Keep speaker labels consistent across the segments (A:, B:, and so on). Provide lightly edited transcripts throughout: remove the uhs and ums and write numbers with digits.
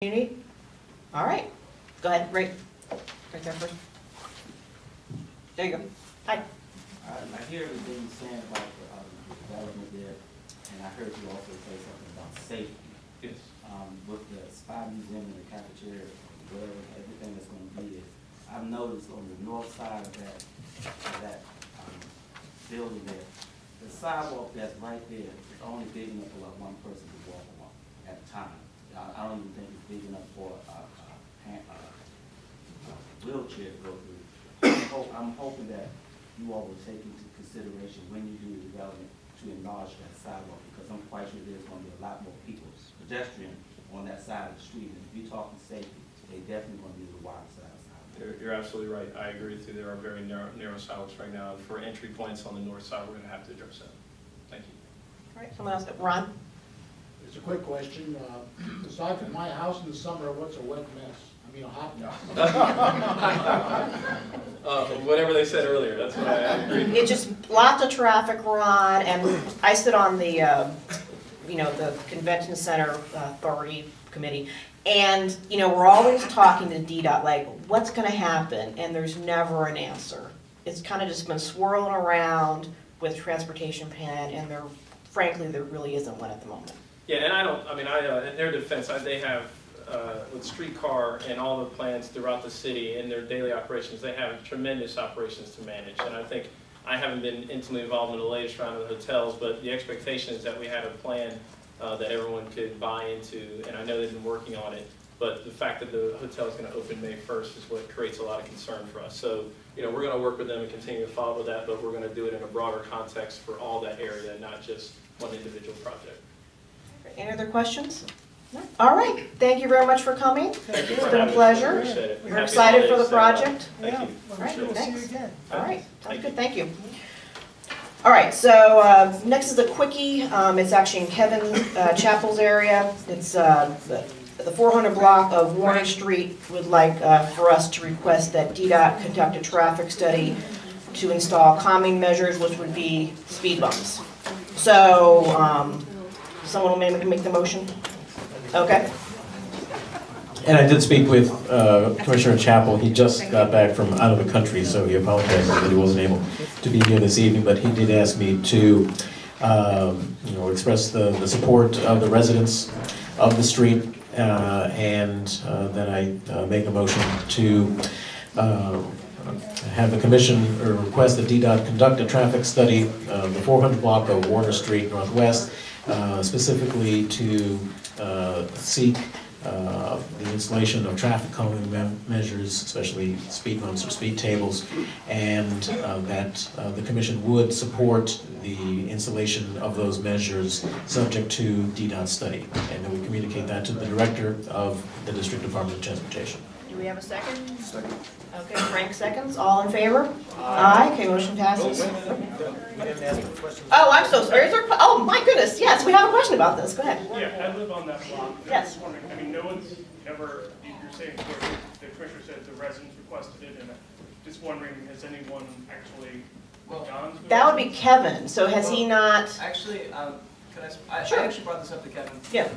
A: Community? All right, go ahead, right there first. There you go. Hi.
B: I hear everything you're saying about the development there, and I heard you also say something about safety.
C: Yes.
B: With the spy museum and the cafeteria, whatever, everything that's gonna be there. I've noticed on the north side of that building there, the sidewalk that's right there is only big enough for like one person to walk along at a time. I don't even think it's big enough for a wheelchair to go through. I'm hoping that you all will take into consideration when you do the development to enlarge that sidewalk, because I'm quite sure there's going to be a lot more people, pedestrian, on that side of the street. And if you're talking safety, they definitely going to be the wider side of the sidewalk.
C: You're absolutely right. I agree with you. There are very narrow sidewalks right now. For entry points on the north side, we're going to have to address that. Thank you.
A: All right, someone else, Ron?
D: It's a quick question. Aside from my house in the summer, what's a wet mess? I mean, a hot mess.
C: Whatever they said earlier, that's what I agree.
A: It's just lots of traffic, Ron, and I sit on the, the convention center authority committee, and, we're always talking to DDOT, like, what's gonna happen, and there's never an answer. It's kind of just been swirling around with transportation plan, and frankly, there really isn't one at the moment.
C: Yeah, and in their defense, they have, with streetcar and all the plans throughout the city in their daily operations, they have tremendous operations to manage. And I think, I haven't been intimately involved in the latest round of the hotels, but the expectation is that we had a plan that everyone could buy into, and I know they've been working on it, but the fact that the hotel is going to open May 1st is what creates a lot of concern for us. So, we're going to work with them and continue to follow that, but we're going to do it in a broader context for all that area, not just one individual project.
A: Any other questions? No? All right, thank you very much for coming.
C: Thank you
A: It's
C: for
A: been a
C: having us.
A: pleasure.
C: Appreciate it.
A: We're
C: Happy
A: excited for the
C: holidays,
A: project.
C: Thank you.
A: All right,
C: Appreciate it.
A: thanks. All right, sounds
C: Thank
A: good,
C: you.
A: thank you. All right, so next is a quickie. It's actually in Kevin Chapel's area. It's the 400 block of Warner Street would like for us to request that DDOT conduct a traffic study to install calming measures, which would be speed bumps. So, someone will maybe make the motion? Okay.
E: And I did speak with Commissioner Chapel. He just got back from out of the country, so he apologizes that he wasn't able to be here this evening, but he did ask me to express the support of the residents of the street, and that I make a motion to have the commission or request that DDOT conduct a traffic study of the 400 block of Warner Street Northwest, specifically to seek the installation of traffic calming measures, especially speed bumps or speed tables, and that the commission would support the installation of those measures subject to DDOT study. And then we communicate that to the director of the District Department of Transportation.
A: Do we have a second? Second. Okay, Frank seconds. All in favor? Aye. Okay, motion passes. Oh, I'm so sorry. Is there, oh, my goodness. Yes, we have a question about this. Go ahead.
F: Yeah, I live on that block.
A: Yes.
F: I was wondering, no one's ever, you're saying the commissioner said the residents requested it, and just wondering, has anyone actually gone to it?
A: That would be Kevin. So has he not?
G: Actually, I
A: Sure.
G: actually brought this up to Kevin.
A: Yeah.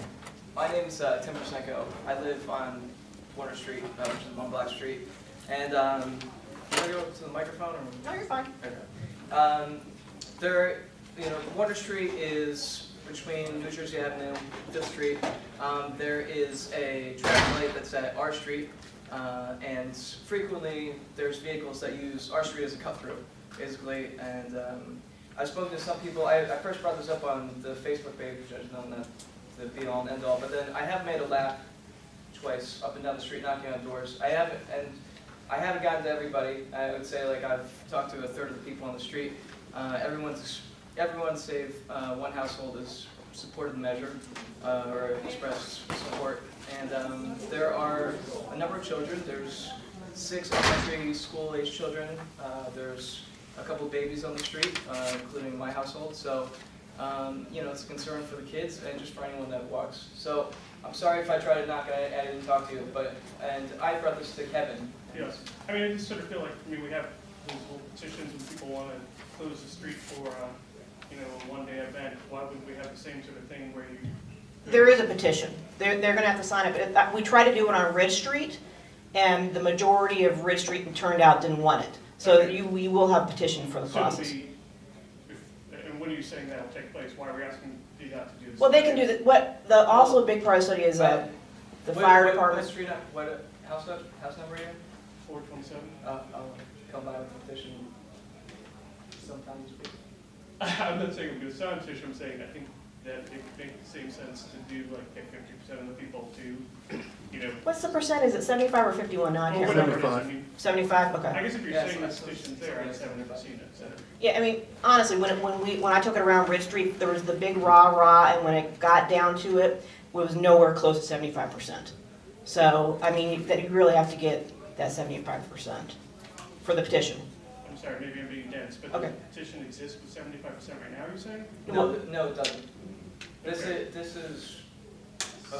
G: My name's Tim Rosenko. I live on Warner Street, which is on Black Street. And, can I go to the microphone? Or?
A: No, you're fine.
G: Okay. Warner Street is between New Jersey Avenue, 5th Street. There is a traffic light that's at our street, and frequently there's vehicles that use our street as a cut-through, basically. And I've spoken to some people. I first brought this up on the Facebook page, which is known that the be-all and end-all, but then I have made a lap twice up and down the street knocking on doors. I haven't gotten to everybody. I would say I've talked to a third of the people on the street. Everyone save one household has supported the measure or expressed support. And there are a number of children. There's 6 elementary school-age children. There's a couple babies on the street, including my household. So, it's a concern for the kids and just for anyone that walks. So, I'm sorry if I try to knock it, I didn't talk to you, and I brought this to Kevin.
F: Yes, I just sort of feel like, we have those whole petitions and people want to close the street for, a one-day event. Why wouldn't we have the same sort of thing where you
A: There is a petition. They're gonna have to sign it, but we tried to do it on Ridge Street, and the majority of Ridge Street, it turned out, didn't want it. So we will have petition for the
F: So
A: process.
F: and when are you saying that'll take place? Why are we asking DDOT to do this?
A: Well, they can do that, also a big part of the study is, the fire department.
G: What street, what house number are you in?
F: 427?
G: I'll come by with a petition sometime this week.
F: I'm not saying I'm going to sound petition, I'm saying I think that it would make the same sense to do like get 50% of the people to, you know,
A: What's the percent? Is it 75 or 51? Not
F: or
A: here.
F: whatever it is. I mean,
A: 75?
F: I
A: Okay.
F: guess if you're
G: Yeah,
F: saying
G: so
F: this petition's there, I just haven't ever seen it, so.
A: Yeah, I mean, honestly, when I took it around Ridge Street, there was the big rah, and when it got down to it, it was nowhere close to 75%. So, I mean, that you really have to get that 75% for the petition.
F: I'm sorry, maybe I'm being dense, but
A: Okay.
F: the petition exists with 75% right now, you're saying?
G: No, it doesn't. This is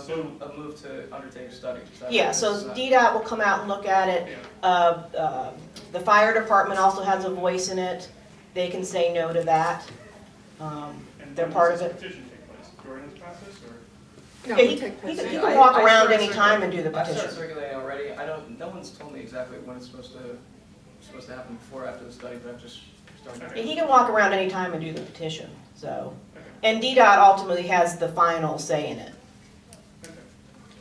F: So,
G: a move to undertake a study. Is that
A: Yeah,
G: right?
A: so
G: This is not-
A: DDOT will come out and look at it.
F: yeah,
A: The fire department also has a voice in it. They can say no to that.
F: and
A: They're
F: when
A: part
F: does
A: of
F: this
A: it.
F: petition take place? During this process, or?
A: Yeah, he can walk
G: I
A: around
G: started
A: any time and do the
G: I've started
A: petition.
G: circulating already. No one's told me exactly when it's supposed to happen before or after the study, but I've just started.
F: Okay.
A: He can walk around any time and do the petition, so.
F: Okay,
A: And DDOT ultimately has the final say in it.
F: okay.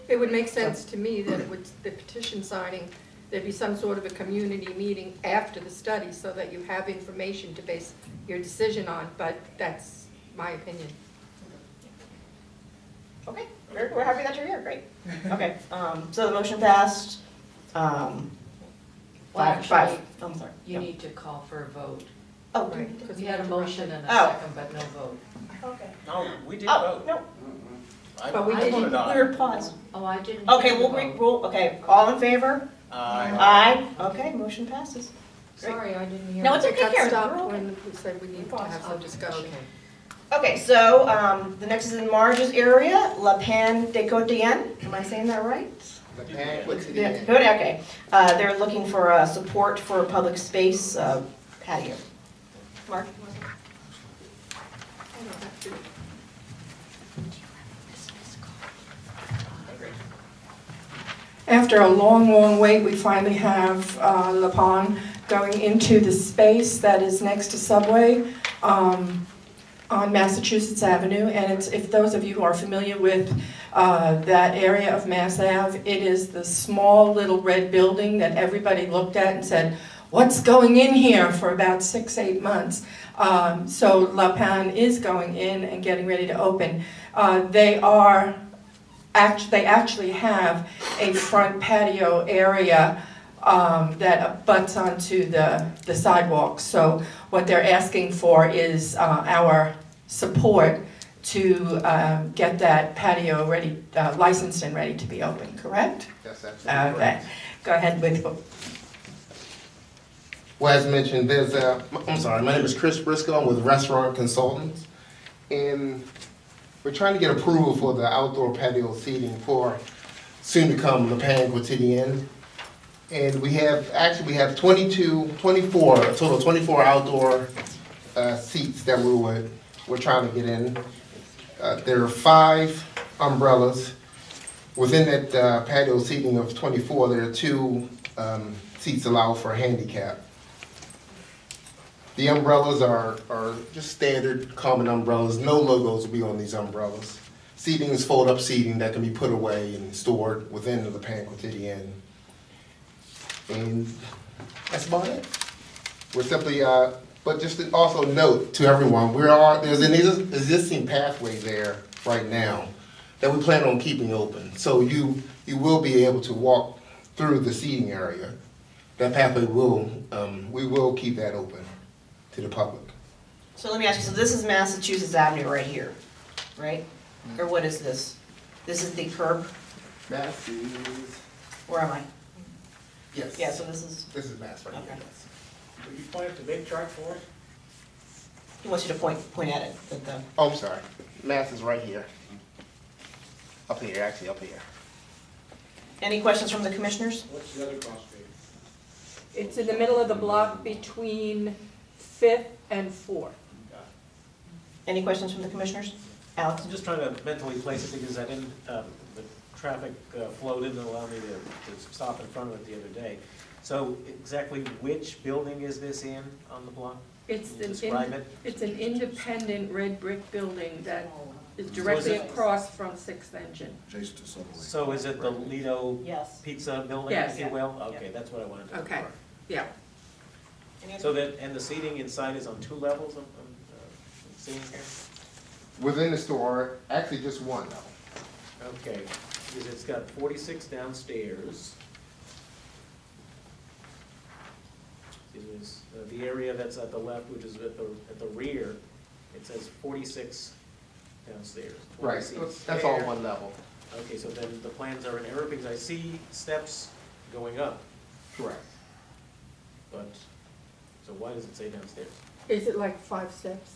H: It would make sense to me that it would, the petition signing, there'd be some sort of a community meeting after the study so that you have information to base your decision on, but that's my opinion.
A: Okay, we're happy that you're here, great. Okay, so the motion passed.
I: Well,
A: Five,
I: actually,
A: I'm sorry.
I: you need to call for a vote.
A: Oh,
H: Right.
I: Because you had a motion and a
A: Oh.
I: second, but no vote.
A: Okay.
J: No, we did
A: Oh,
J: vote.
A: no,
H: But we
I: I
H: didn't,
I: didn't-
J: voted
A: we were paused.
I: Oh, I didn't.
A: Okay,
I: hear the vote.
A: okay, all in favor?
J: Aye.
A: Aye, okay, motion passes.
I: Sorry, I didn't hear.
A: No, it's
I: the-
H: it got
A: Karen,
H: stopped
A: we're okay.
H: when we said we need to have some discussion.
I: Okay.
A: Okay, so, the next is in Marge's area, La Pan de Cotienne, am I saying that right? Yeah, good, okay. They're looking for, support for a public space, patio. Mark?
H: I don't have to.
K: After a long, long wait, we finally have La Pan going into the space that is next to Subway on Massachusetts Avenue. And it's, if those of you who are familiar with that area of Mass Ave, it is the small little red building that everybody looked at and said, what's going in here, for about 6-8 months. So La Pan is going in and getting ready to open. They actually have a front patio area that abuts onto the sidewalk. So what they're asking for is our support to get that patio ready, licensed and ready to be open, correct?
L: That's absolutely
K: Okay,
L: correct.
K: go ahead with,
L: Well, as mentioned, my name is Chris Briscoe, I'm with Restaurant Consultants. And we're trying to get approval for the outdoor patio seating for soon-to-come Le Pan Quotidien. And we have 24, a total of 24 outdoor seats that we're trying to get in. There are 5 umbrellas. Within that patio seating of 24, there are 2 seats allowed for handicap. The umbrellas are just standard common umbrellas. No logos will be on these umbrellas. Seating is fold-up seating that can be put away and stored within the Le Pan Quotidien. And that's about it. We're simply, but just to also note to everyone, there's an existing pathway there right now that we plan on keeping open. So you will be able to walk through the seating area. That pathway we will keep that open to the public.
A: So let me ask you, so this is Massachusetts Avenue right here, right? Or what is this? This is the curb?
L: Mass is,
A: Where am I?
L: yes.
A: Yeah, so this is,
L: This is Mass right here,
A: Okay.
L: yes.
D: Will you point at the big chart for us?
A: he wants you to point at it, at the,
L: Oh, I'm sorry. Mass is right here. Up here, actually up here.
A: any questions from the commissioners?
D: What's the other cross street?
K: it's in the middle of the block between 5th and 4th.
A: Any questions from the commissioners? Alex?
E: I'm just trying to mentally place it because I didn't, the traffic flow didn't allow me to stop in front of it the other day. So exactly which building is this in on the block?
H: It's
E: Can you
H: an,
E: describe it?
H: it's an independent red brick building that is
E: So
H: directly
E: is it-
H: across from Sixth Engine.
E: So is it the Lido
A: Yes.
E: Pizza building,
H: Yes.
E: if you will? Okay, that's what I wanted to
H: Okay.
E: confirm.
H: Yeah.
E: So that, and the seating inside is on 2 levels, I'm seeing here?
L: Within the store, actually just one though.
E: Okay, because it's got 46 downstairs. See, there's the area that's at the left, which is at the rear, it says 46 downstairs. 40
L: Right,
E: seats
L: that's all
E: there.
L: one level.
E: Okay, so then the plans are in error because I see steps going up,
L: Correct.
E: but, so why does it say downstairs?
H: Is it like 5 steps?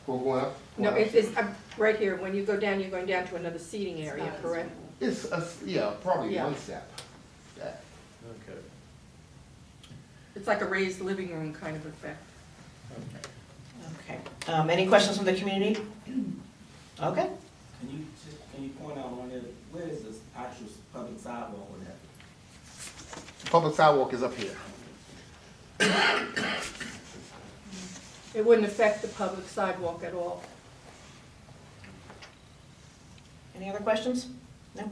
L: We're going up?
H: No, it's right here. When you go down, you're going down to another seating area, correct?
L: It's, yeah, probably
H: Yeah.
L: one step. Yeah.
E: Okay.
H: It's like a raised living room kind of effect.
A: Okay. Any questions from the community? Okay.
B: Can you point out on it, where is this actual public sidewalk on that?
L: Public sidewalk is up here.
H: It wouldn't affect the public sidewalk at all.
A: Any other questions? No?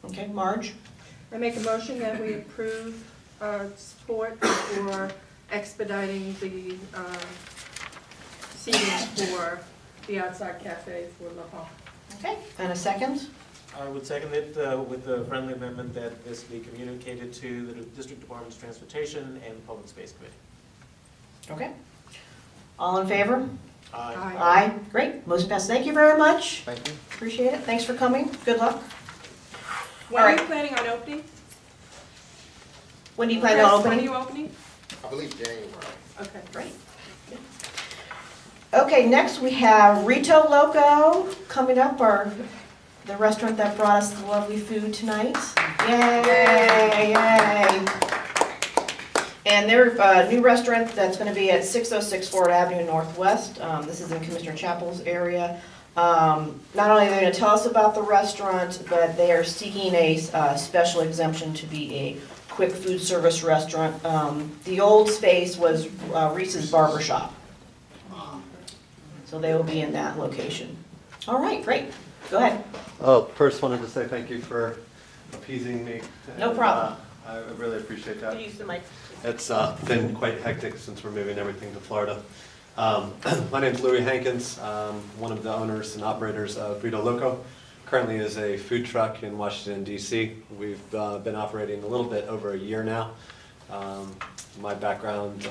A: Okay, Marge?
H: I make a motion that we approve support for expediting the seating for the outside cafe for La Palma.
A: Okay, and a second?
E: I would second it with the friendly amendment that this be communicated to the District Department's Transportation and the Public Space Committee.
A: Okay. All in favor?
E: Aye.
A: Aye. Great. Motion passed. Thank you very much.
L: Thank you.
A: Appreciate it. Thanks for coming. Good luck.
H: When
A: All
H: are you
A: right.
H: planning on opening?
A: When do you plan on
H: Chris,
A: opening?
H: When are you opening?
L: I believe January.
H: Okay.
A: Great. Okay, next we have Rito Loco coming up, the restaurant that brought us the lovely food tonight. Yay, yay. And their new restaurant that's going to be at 606 Ford Avenue Northwest. This is in Commissioner Chapel's area. Not only are they going to tell us about the restaurant, but they are seeking a special exemption to be a quick food service restaurant. The old space was Reese's Barber Shop. So they will be in that location. All right, great. Go ahead.
M: Oh, first wanted to say thank you for appeasing me.
A: No problem.
M: I really appreciate that.
A: Use the mic.
M: It's been quite hectic since we're moving everything to Florida. My name's Louis Hankins. I'm one of the owners and operators of Rito Loco. Currently is a food truck in Washington, D.C. We've been operating a little bit over a year now. My background,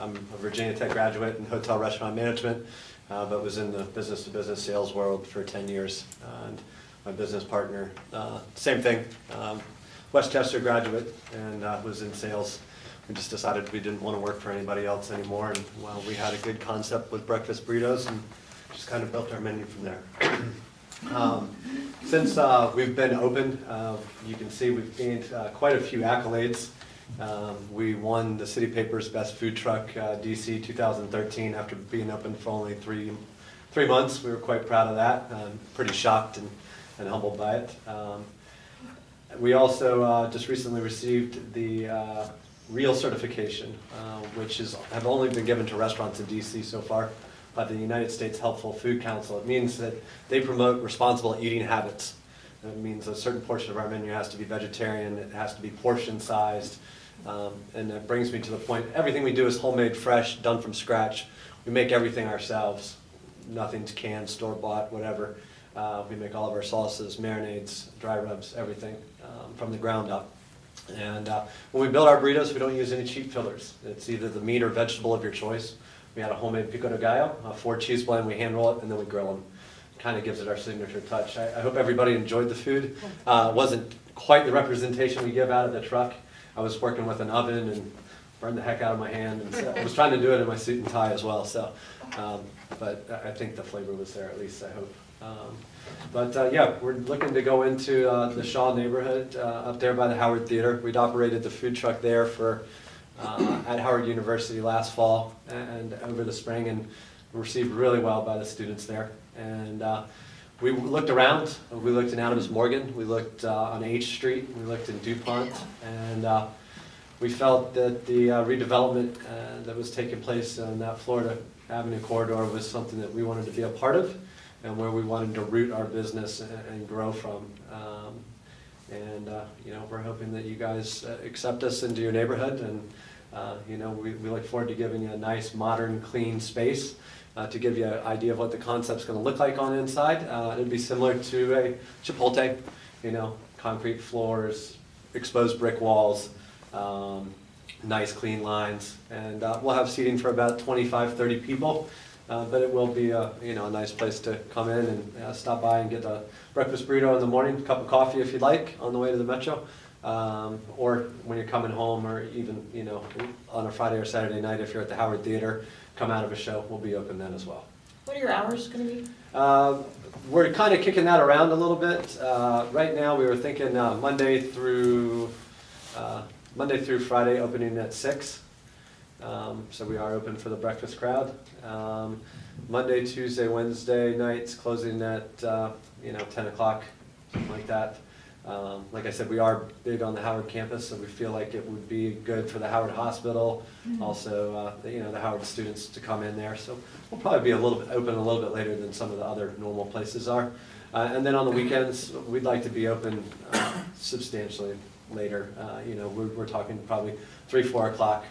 M: I'm a Virginia Tech graduate in hotel restaurant management, but was in the business-to-business sales world for 10 years. And my business partner, same thing, Westchester graduate, and was in sales. We just decided we didn't want to work for anybody else anymore, and well, we had a good concept with breakfast burritos, and just kind of built our menu from there. Since we've been open, you can see we've gained quite a few accolades. We won the City Paper's Best Food Truck DC 2013 after being open for only three months. We were quite proud of that. Pretty shocked and humbled by it. We also just recently received the REAL certification, which have only been given to restaurants in DC so far by the United States Healthful Food Council. It means that they promote responsible eating habits. It means a certain portion of our menu has to be vegetarian, it has to be portion sized, and that brings me to the point, everything we do is homemade, fresh, done from scratch. We make everything ourselves, nothing's canned, store-bought, whatever. We make all of our sauces, marinades, dry rubs, everything from the ground up. And when we build our burritos, we don't use any cheap fillers. It's either the meat or vegetable of your choice. We had a homemade pico de gallo, a 4-cheese blend, we hand roll it, and then we grill them. Kind of gives it our signature touch. I hope everybody enjoyed the food. It wasn't quite the representation we give out of the truck. I was working with an oven and burned the heck out of my hand, and so I was trying to do it in my suit and tie as well. So, but I think the flavor was there, at least I hope. Yeah, we're looking to go into the Shaw neighborhood up there by the Howard Theater. We'd operated the food truck there for at Howard University last fall and over the spring, and received really well by the students there. And we looked around. We looked in Adams Morgan. We looked on H Street. We looked in DuPont. And we felt that the redevelopment that was taking place in that Florida Avenue corridor was something that we wanted to be a part of and where we wanted to root our business and grow from. You know, we're hoping that you guys accept us into your neighborhood, and you know, we look forward to giving you a nice, modern, clean space to give you an idea of what the concept's going to look like on the inside. It'd be similar to a Chipotle, you know, concrete floors, exposed brick walls, nice, clean lines, and we'll have seating for about 25, 30 people. But it will be a, you know, a nice place to come in and stop by and get a breakfast burrito in the morning, a cup of coffee if you'd like on the way to the Metro, or when you're coming home, or even, you know, on a Friday or Saturday night if you're at the Howard Theater, come out of a show, we'll be open then as well.
A: What are your hours going to be?
M: We're kind of kicking that around a little bit. Right now we were thinking Monday through Friday opening at 6. So we are open for the breakfast crowd. Monday, Tuesday, Wednesday nights closing at you know, 10 o'clock, something like that. Like I said, we are big on the Howard campus, so we feel like it would be good for the Howard Hospital, also you know, the Howard students to come in there. So we'll probably be a little bit open a little bit later than some of the other normal places are. And then on the weekends, we'd like to be open substantially later. You know, we're talking probably 3, 4 o'clock.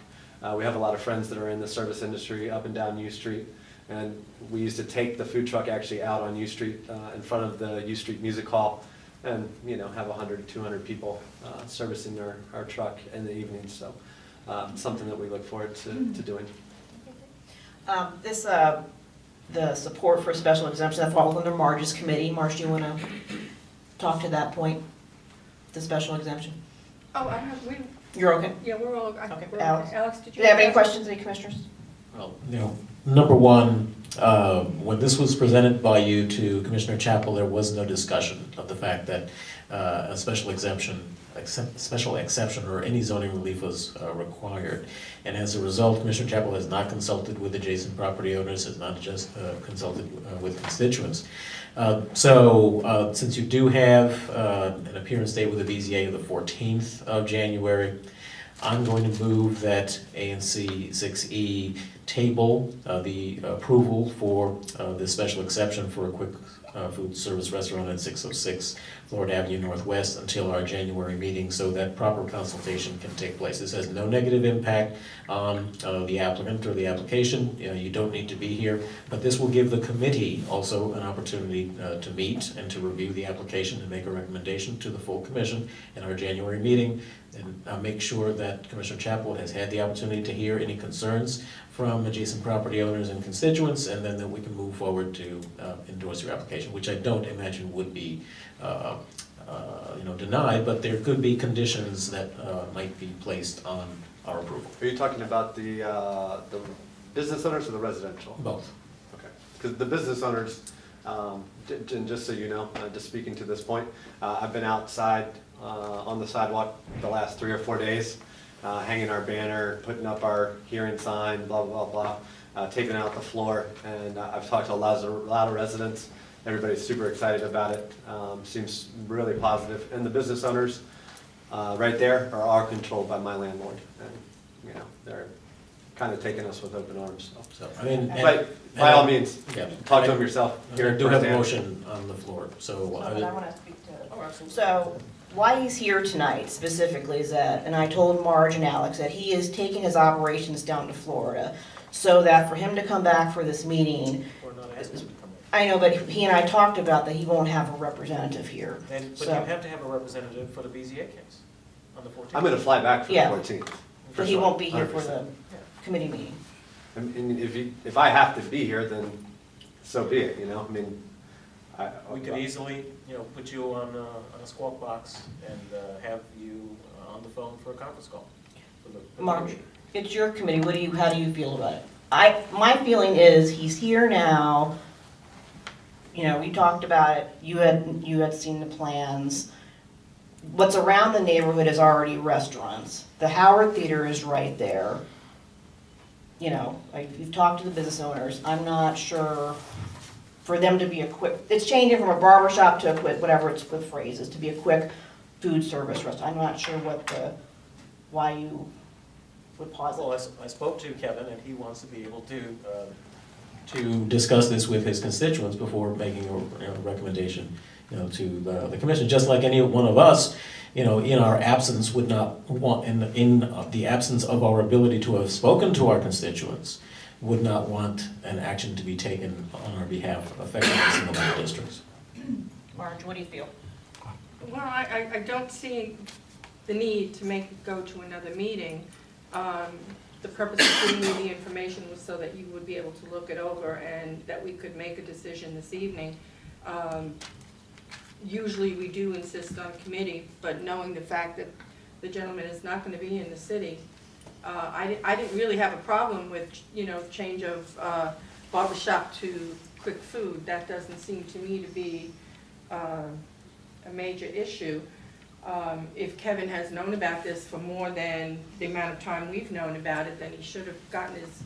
M: We have a lot of friends that are in the service industry up and down U Street, and we used to take the food truck actually out on U Street in front of the U Street Music Hall, and you know, have 100, 200 people servicing our truck in the evenings. So something that we look forward to doing.
A: The support for special exemption, that falls under Marge's committee. Marge, do you want to talk to that point, the special exemption?
H: Oh, I have,
A: You're okay?
H: yeah, we're all,
A: Okay,
H: we're
A: Alex.
H: okay. Alex, did
A: Do
H: you?
A: you have any questions, any commissioners?
E: Well, you know, number one, when this was presented by you to Commissioner Chappell, there was no discussion of the fact that a special exception or any zoning relief was required. And as a result, Commissioner Chappell has not consulted with adjacent property owners, has not just consulted with constituents. Since you do have an appearance date with the BZA of the 14th of January, I'm going to move that ANC 6E table the approval for the special exception for a quick food service restaurant at 606 Florida Avenue Northwest until our January meeting, so that proper consultation can take place. This has no negative impact on the applicant or the application. You know, you don't need to be here, but this will give the committee also an opportunity to meet and to review the application and make a recommendation to the full commission in our January meeting, and make sure that Commissioner Chappell has had the opportunity to hear any concerns from adjacent property owners and constituents, and then that we can move forward to endorse your application, which I don't imagine would be you know, denied, but there could be conditions that might be placed on our approval.
M: Are you talking about the business owners or the residential?
E: Both.
M: Okay, because the business owners, and just so you know, just speaking to this point, I've been outside on the sidewalk the last 3 or 4 days, hanging our banner, putting up our hearing sign, blah, blah, blah, taking out the floor, and I've talked to a lot of residents. Everybody's super excited about it. Seems really positive. And the business owners right there are controlled by my landlord. And, you know, they're kind of taking us with open arms.
E: So, I mean,
M: but by all means,
E: yeah,
M: talk to them yourself.
E: I
M: Hear it
E: do have a
M: firsthand.
E: motion on the floor, so I would.
A: I want to speak to. So why he's here tonight specifically is that, and I told Marge and Alex that he is taking his operations down to Florida, so that for him to come back for this meeting,
J: We're not asking him to come
A: I know, but he and I talked about that he won't have a representative here.
J: in. But
A: So-
J: you have to have a representative for the BZA case on the 14th.
M: I'm going to fly back for
A: Yeah.
M: the 14th.
A: But he won't be here for
M: 100%.
A: the committee meeting.
M: And if I have to be here, then so be it, you know? I mean,
J: We could easily, you know, put you on a squawk box and have you on the phone for a conference call. For the
A: Marge,
J: meeting.
A: it's your committee, how do you feel about it? My feeling is he's here now, you know, we talked about it, you had seen the plans. What's around the neighborhood is already restaurants. The Howard Theater is right there. you know, like, you've talked to the business owners, I'm not sure for them to be a quick, it's changing from a barber shop to a quick, whatever it's, the phrase is, to be a quick food service restaurant. I'm not sure why you would pause
J: Well,
A: it.
J: I spoke to Kevin, and he wants to be able
E: To discuss this with his constituents before making a recommendation, to the commission, just like any one of us, in our absence would not want, in the absence of our ability to have spoken to our constituents, would not want an action to be taken on our behalf affecting the single-family districts.
A: Marge, what do you feel?
H: Well, I don't see the need to make it go to another meeting. The purpose of giving you the information was so that you would be able to look it over and that we could make a decision this evening. Usually we do insist on committee, but knowing the fact that the gentleman is not going to be in the city, I didn't really have a problem with, change of barbershop to quick food. That doesn't seem to me to be a major issue. If Kevin has known about this for more than the amount of time we've known about it, then he should have gotten his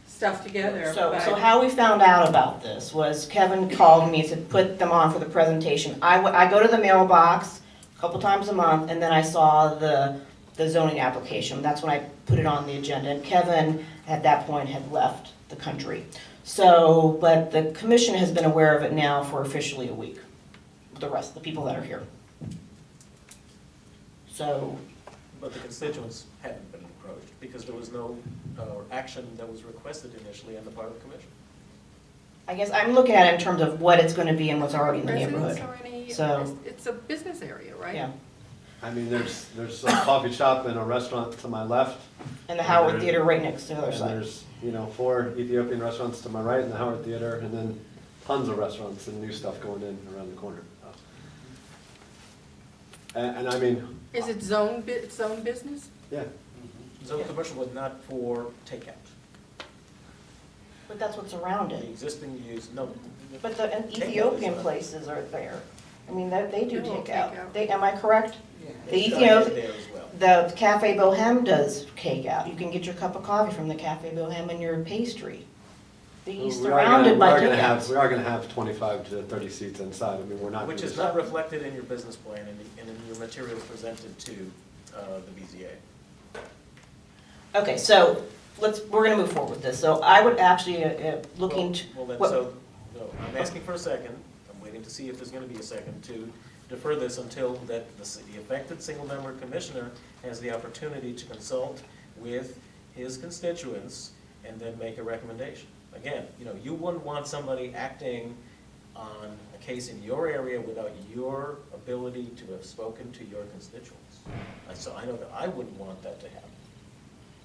H: stuff together.
A: So how we found out about this was Kevin called me to put them on for the presentation. I go to the mailbox a couple times a month, and then I saw the zoning application. That's when I put it on the agenda, and Kevin, at that point, had left the country. So, but the commission has been aware of it now for officially a week, the rest of the people that are here. So,
J: But the constituents hadn't been approached because there was no action that was requested initially on the part of the commission.
A: I guess I'm looking at it in terms of what it's going to be and what's already in the neighborhood.
H: Residents or any,
A: So-
H: it's a business area, right?
A: Yeah,
M: I mean, there's a coffee shop and a restaurant to my left.
A: and the Howard Theater right next to the other
M: And
A: side.
M: there's, 4 Ethiopian restaurants to my right in the Howard Theater, and then tons of restaurants and new stuff going in around the corner. And I mean,
H: Is it zone business?
M: yeah,
J: Zone commercial was not for takeout.
A: But that's what's around
J: The
A: it.
J: existing use, no.
A: But the and
J: Takeout is
A: Ethiopian
J: not-
A: places are there. I mean, they do
H: They're all
A: takeout.
H: takeout.
A: Am I correct? The
J: It's
A: Ethiopian,
J: there as well.
A: the Cafe Bohem does takeout. You can get your cup of coffee from the Cafe Bohem and your pastry. He's
M: we are
A: surrounded by
M: gonna have,
A: takeouts.
M: we are gonna have 25 to 30 seats inside. I mean, we're not.
J: Which
M: gonna
J: is
M: do
J: not
M: that.
J: reflected in your business plan and in your materials presented to the BZA.
A: Okay, so we're gonna move forward with this. So I would actually, looking to.
J: Well, then,
A: what-
J: no, I'm asking for a second, I'm waiting to see if there's gonna be a second, to defer this until the affected single-member commissioner has the opportunity to consult with his constituents and then make a recommendation. Again, you wouldn't want somebody acting on a case in your area without your ability to have spoken to your constituents. So I know that I wouldn't want that to happen.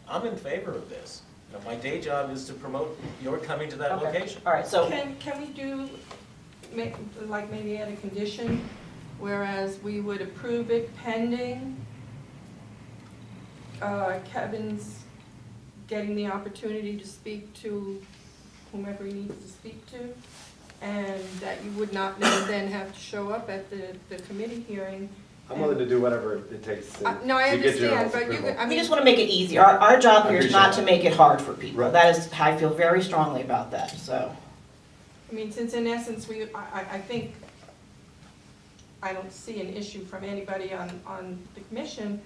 J: I'm in favor of this. My day job is to promote your coming to that
A: Okay.
J: location.
A: All right, so.
H: Can we do, like maybe add a condition, whereas we would approve it pending Kevin's getting the opportunity to speak to whomever he needs to speak to, and that you would not then have to show up at the committee hearing?
M: I'm willing to do whatever it takes to.
H: No, I
M: to get your
H: understand, but
M: approval.
H: I
A: We
H: mean,
A: just want to make it easy. Our job
M: I
A: here is
M: appreciate
A: not to
M: that.
A: make it hard for people.
M: Right.
A: That is, I feel very strongly about that, so.
H: I mean, since in essence, I think, I don't see an issue from anybody on the commission.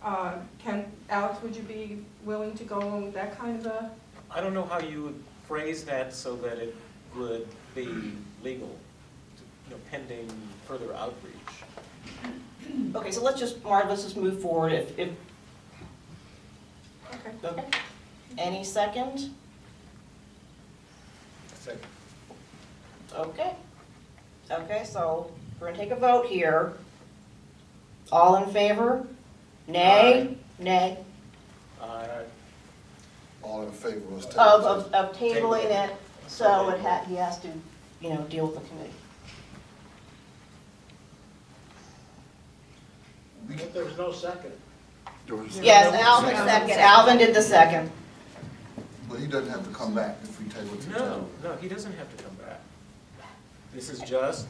H: Alex, would you be willing to go along with that kind of a?
J: I don't know how you would phrase that so that it would be legal, pending further outreach.
A: Okay, so let's just move forward if,
H: Okay.
A: okay. Any second?
J: Second.
A: Okay. Okay, so we're gonna take a vote here. All in favor? Nay? Nay.
L: All in favor was
A: Of tabling it, so he has to, deal with the committee.
D: But there's no second.
A: Yes, Alvin second. Alvin did the second.
L: Well, he doesn't have to come back if we table it to
J: No, he doesn't have to come back. This is just,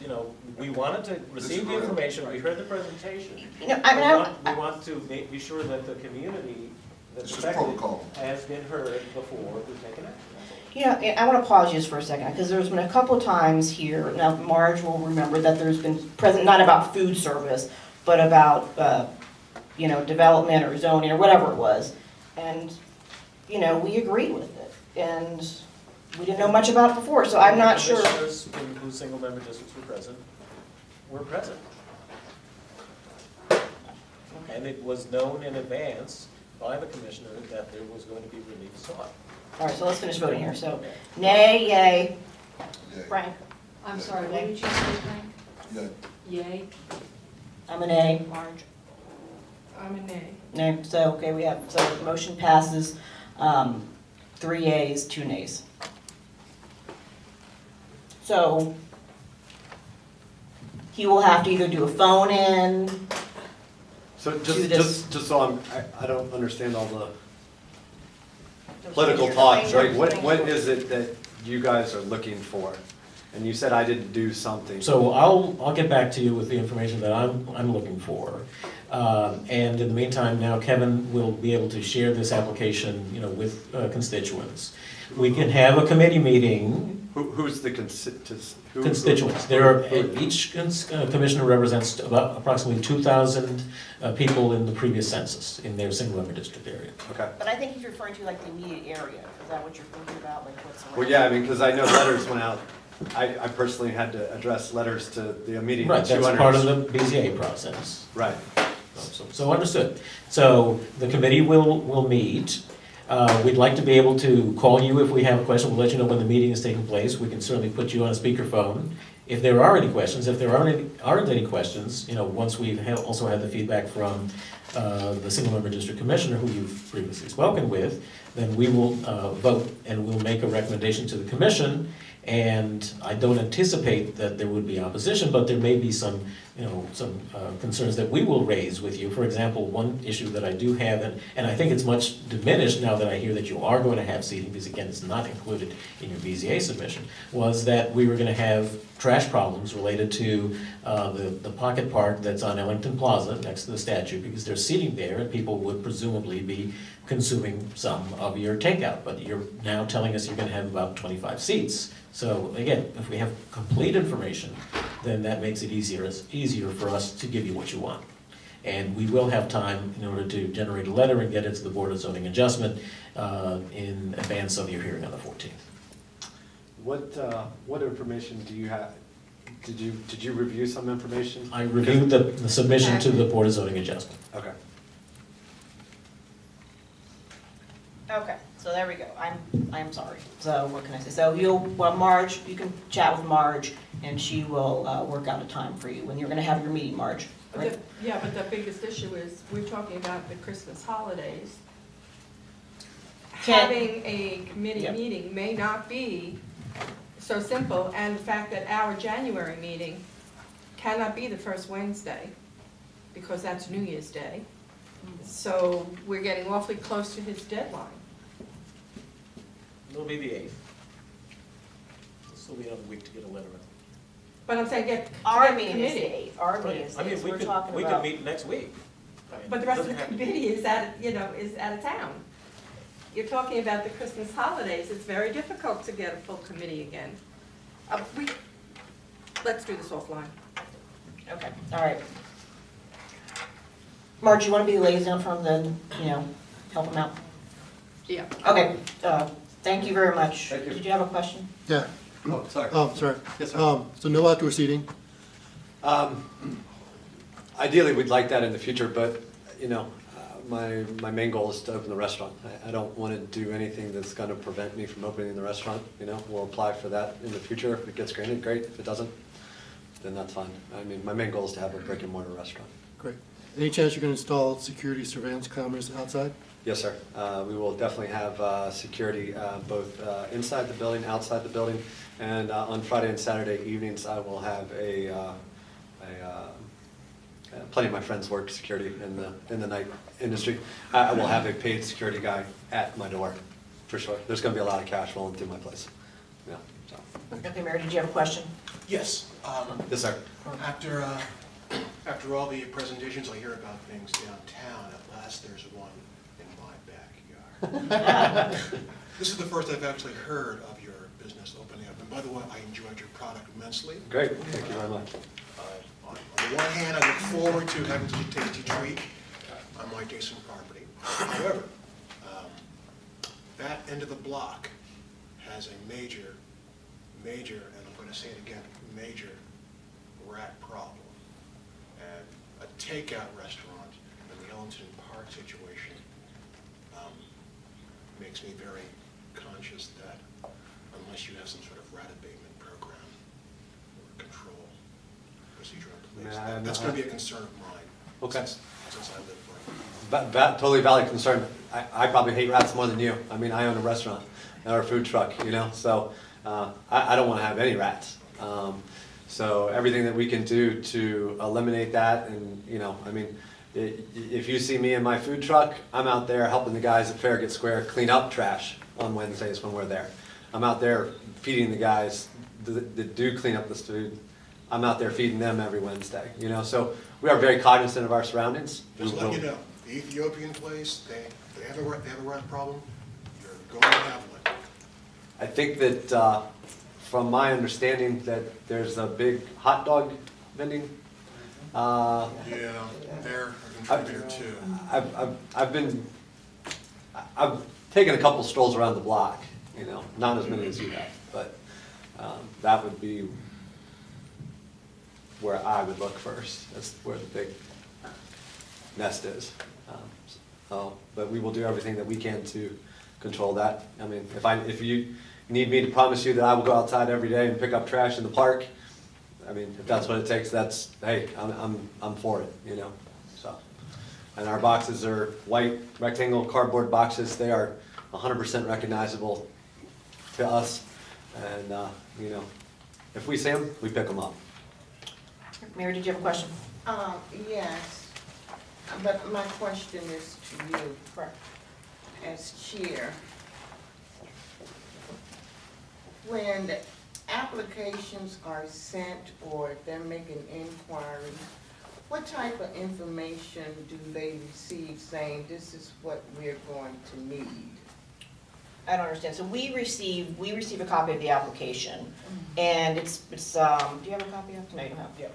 J: we wanted to receive the information, we heard the presentation.
A: I mean,
J: We want to be sure that the community the
L: It's just
J: fact that
L: protocol.
J: has been heard before, we take an action.
A: You know, I want to pause just for a second, because there's been a couple of times here, now Marge will remember that there's been present, not about food service, but about, you know, development or zoning or whatever it was. And, you know, we agreed with it, and we didn't know much about it before, so I'm not sure.
J: Commissioners whose single-member districts were present. And it was known in advance by the commissioner that there was going to be relief sought.
A: All right, so let's finish voting here. So, nay, yay. Frank?
I: I'm sorry, what did you say, Frank? Yay?
A: I'm a nay. Marge?
H: I'm a nay.
A: Nay, so, okay, we have, so the motion passes, 3 yeas, 2 nays. So, he will have to either do a phone-in.
M: So
A: Do this.
M: just so I don't understand all the political talk, right? What is it that you guys are looking for? And you said I didn't do something.
E: So I'll get back to you with the information that I'm looking for. And in the meantime, now Kevin will be able to share this application, you know, with constituents. We can have a committee meeting.
M: Who's the constituents?
E: Constituents. There are, each commissioner represents about approximately 2,000 people in the previous census in their single-member district area.
M: Okay.
A: But I think he's referring to like the immediate area. Is that what you're thinking about, like what's around?
M: Well, yeah, I mean, because I know letters went out. I personally had to address letters to the immediate 200.
E: Right, that's part of the BZA process.
M: Right.
E: So understood. So the committee will meet. We'd like to be able to call you if we have a question. We'll let you know when the meeting is taking place. We can certainly put you on a speakerphone. If there are any questions, if there aren't any questions, you know, once we've also had the feedback from the single-member district commissioner who you've previously spoken with, then we will vote and we'll make a recommendation to the commission. And I don't anticipate that there would be opposition, but there may be some, you know, some concerns that we will raise with you. For example, one issue that I do have, and I think it's much diminished now that I hear that you are going to have seating, because again, it's not included in your BZA submission, was that we were going to have trash problems related to the pocket park that's on Ellington Plaza next to the statue, because there's seating there and people would presumably be consuming some of your takeout. But you're now telling us you're going to have about 25 seats. So again, if we have complete information, then that makes it easier for us to give you what you want. And we will have time in order to generate a letter and get it to the Board of Zoning Adjustment in advance of your hearing on the 14th.
M: What information do you have? Did you review some information?
E: I reviewed the submission to the Board of Zoning Adjustment.
M: Okay.
A: Okay, so there we go. I'm sorry. So what can I say? So Marge, you can chat with Marge and she will work out a time for you when you're gonna have your meeting, Marge. Right?
H: Yeah, but the biggest issue is, we're talking about the Christmas holidays. Having a committee
A: Yep.
H: meeting may not be so simple, and the fact that our January meeting cannot be the first Wednesday, because that's New Year's Day. So we're getting awfully close to his deadline.
J: It'll be the 8th. This will be another week to get a letter out.
H: But I'm saying
A: Our
H: the
A: meeting is the
H: committee.
A: 8th. Our meeting is the
J: I mean,
A: 8th.
J: we
A: We're
J: could,
A: talking
J: we
A: about.
J: could meet next week. I mean,
H: But the rest of
J: doesn't
H: the
J: have to be-
H: committee is out of town. You're talking about the Christmas holidays, it's very difficult to get a full committee again. Let's do this offline.
A: Okay, all right. Marge, you wanna be the liaison from the, help them out?
H: Yeah.
A: Okay, thank you very much.
M: Thank you.
A: Did you have a question?
N: Yeah,
M: Oh, sorry.
N: sorry.
M: Yes, sir.
N: So no outdoor seating?
M: Ideally, we'd like that in the future, but, my main goal is to open the restaurant. I don't want to do anything that's going to prevent me from opening the restaurant, We'll apply for that in the future. If it gets granted, great. If it doesn't, then that's fine. I mean, my main goal is to have a brick and mortar restaurant.
N: Great. Any chance you're going to install security surveillance cameras outside?
M: Yes, sir. We will definitely have security both inside the building, outside the building, and on Friday and Saturday evenings, I will have plenty of my friends work security in the night industry. I will have a paid security guy at my door, for sure. There's going to be a lot of cash rolling through my place. Yeah. So.
A: Okay, Mary, did you have a question?
O: Yes.
M: Yes, sir.
O: After all the presentations I hear about things downtown, at last there's one in my backyard. This is the first I've actually heard of your business opening up. And by the way, I enjoyed your product immensely.
M: Great, thank you very much.
O: On the one hand, I look forward to having such a tasty treat on my adjacent property. However, that end of the block has a major, and I'm going to say it again, major rat problem. And a takeout restaurant in the Ellington Park situation makes me very conscious that unless you have some sort of rat abatement program or control procedure in place, that's going to be a concern of mine.
M: Okay.
O: Since I live right.
M: Totally valid concern. I probably hate rats more than you. I mean, I own a restaurant or a food truck, you know, so I don't want to have any rats. So everything that we can do to eliminate that, and, you know, I mean, if you see me in my food truck, I'm out there helping the guys at Farragut Square clean up trash on Wednesdays when we're there. I'm out there feeding the guys that do clean up this food. I'm out there feeding them every Wednesday, you know, so we are very cognizant of our surroundings.
O: Just let you know, the Ethiopian place, they have a rat problem, you're going to have one.
M: I think that from my understanding that there's a big hot dog vending.
O: Yeah, they're a contributor too.
M: I've taken a couple strolls around the block, you know, not as many as you have, but that would be where I would look first. That's where the big nest is. But we will do everything that we can to control that. I mean, if you need me to promise you that I will go outside every day and pick up trash in the park, I mean, if that's what it takes, that's, hey, I'm for it, you know, so. And our boxes are white rectangle cardboard boxes. They are 100% recognizable to us. And, you know, if we see them, we pick them up.
A: Mary, did you have a question?
P: Yes, but my question is to you.
A: Correct.
P: As chair. When the applications are sent or if they're making inquiries, what type of information do they receive saying this is what we're going to need?
A: I don't understand. So we receive a copy of the application, and it's do you have a copy of it? No, you don't have. Yeah.